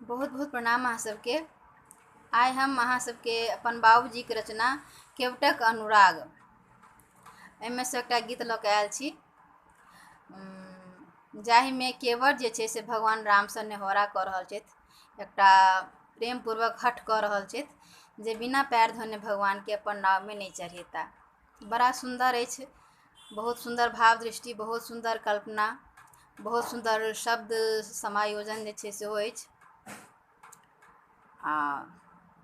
बहुत बहुत प्रणाम अहाँ सबके। आइ हम अहाँ सबके अपन बाबूजी के रचना केवटक अनुराग एहिमे से एकटा गीत लऽ कऽ आयल छी, जाहिमे केवट जे छै से भगवान रामसँ नेहोरा कऽ रहल छथि, एकटा प्रेमपूर्वक हठ कऽ रहल छथि जे बिना पैर धोने भगवानके अपन नावमे नहि चढ़ेता। बड़ा सुन्दर अछि, बहुत सुन्दर भाव दृष्टि, बहुत सुन्दर कल्पना, बहुत सुन्दर शब्द समायोजन जे छै सेहो अछि।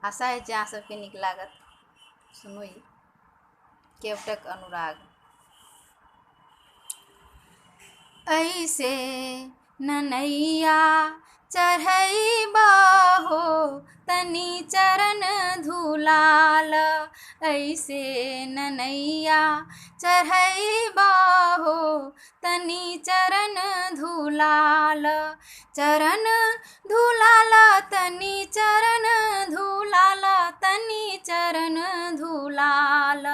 आशा है जे अहाँ सबके नीक लागत। सुनू ई केवटक अनुराग। ऐसे ननैया चढ़ैबा हो तनी चरण धुलाल, ऐसे ननैया चढ़ैबा हो तनी चरण धुलाल, चरण धुलाल तनी चरण धुलाल, तनी चरण धुलाल,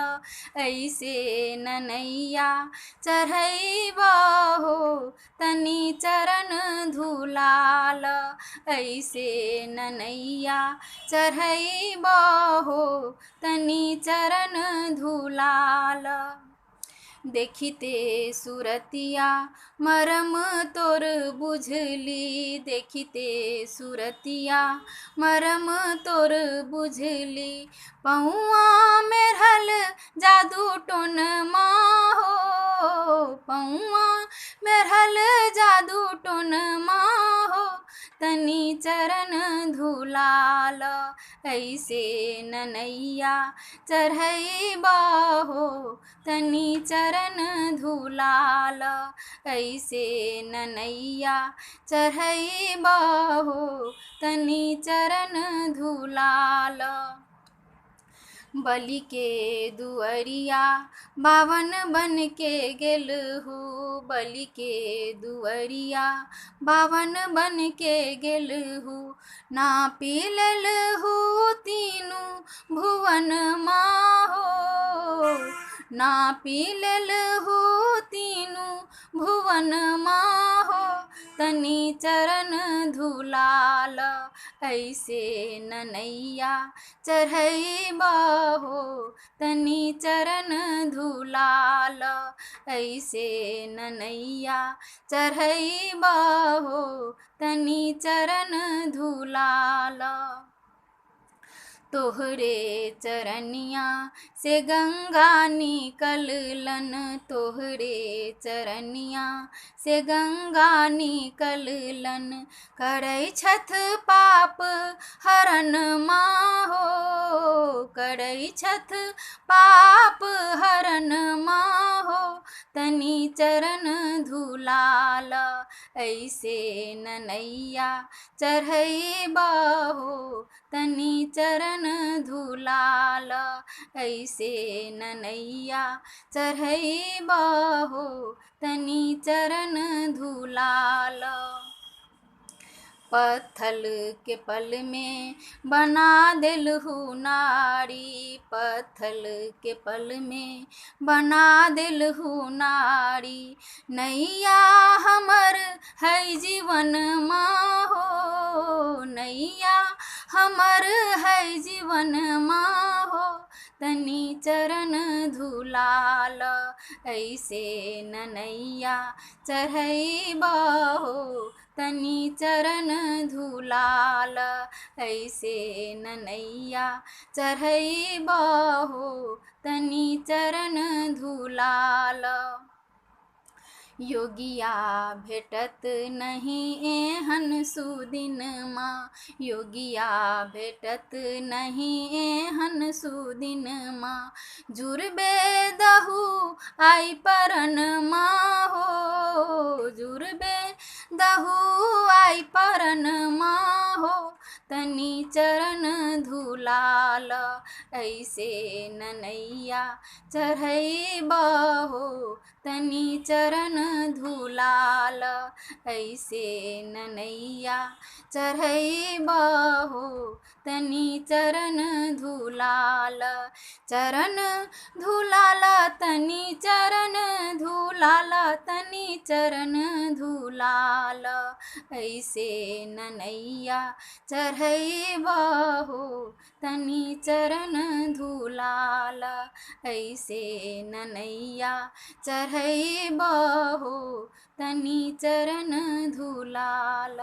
ऐसे ननैया चढ़ैबा हो तनी चरण धुलाल, ऐसे ननैया चढ़ैबा हो तनी चरण धुलाल। देखिते सुरतिया मरम तोर बुझली, देखिते सुरतिया मरम तोर बुझली, पौआ मेरहल जादू टोन माहो, पौआ मेरहल जादू टोन माहो तनी चरण धुलाल, ऐसे ननैया चढ़ैबा हो तनी चरण धुलाल, ऐसे ननैया चढ़ैबा हो तनी चरण धुलाल। बलि के दुअरिया बावन बन के गेलहु, बलि के दुअरिया बावन बन के गेलहु, नापि लेलहु तीनू भुवन माहो, नापि लेलहु तीनू भुवन माहो तनी चरण धुलाल, ऐसे ननैया चढ़ैबा हो तनी चरण धुलाल, ऐसे ननैया चढ़ैबा हो तनी चरण धुलाल। तोहरे चरनिया से गंगा निकलन, तोहरे चरनिया से गंगा निकलन, करै छथ पाप हरण माहो, करै छथ पाप हरण माहो तनी चरण धुलाल, ऐसे ननैया चढ़ैबा हो तनी चरण धुलाल, ऐसे ननैया चढ़ैबा हो तनी चरण धुलाल। पत्थल के पल में बना देलहु नारी, पत्थल के पल में बना देलहु नारी, नैया हमर है जीवन माहो, नैया हमर है जीवन माहो तनी चरण धुलाल, ऐसे ननैया चढ़ैबा हो तनी चरण धुलाल, ऐसे ननैया चढ़ैबा हो तनी चरण धुलाल। योगिया भेटत नहीं एहन सुदिन माँ, योगिया भेटत नहीं एहन सुदिन माँ, जुरबे दहु आई परन माहो, जुरबे दहु आई परन माहो तनी चरण धुलाल। ऐसे ननैया चढ़ैबा हो तनी चरण धुलाल। ऐसे ननैया चढ़ैबा हो तनी चरण धुलाल। चरण धुलाल तनी चरण धुलाल तनी चरण धुलाल। ऐसे ननैया चढ़ैबा हो तनी चरण धुलाल। ऐसे ननैया चढ़ैबा हो तनी चरण धुलाल।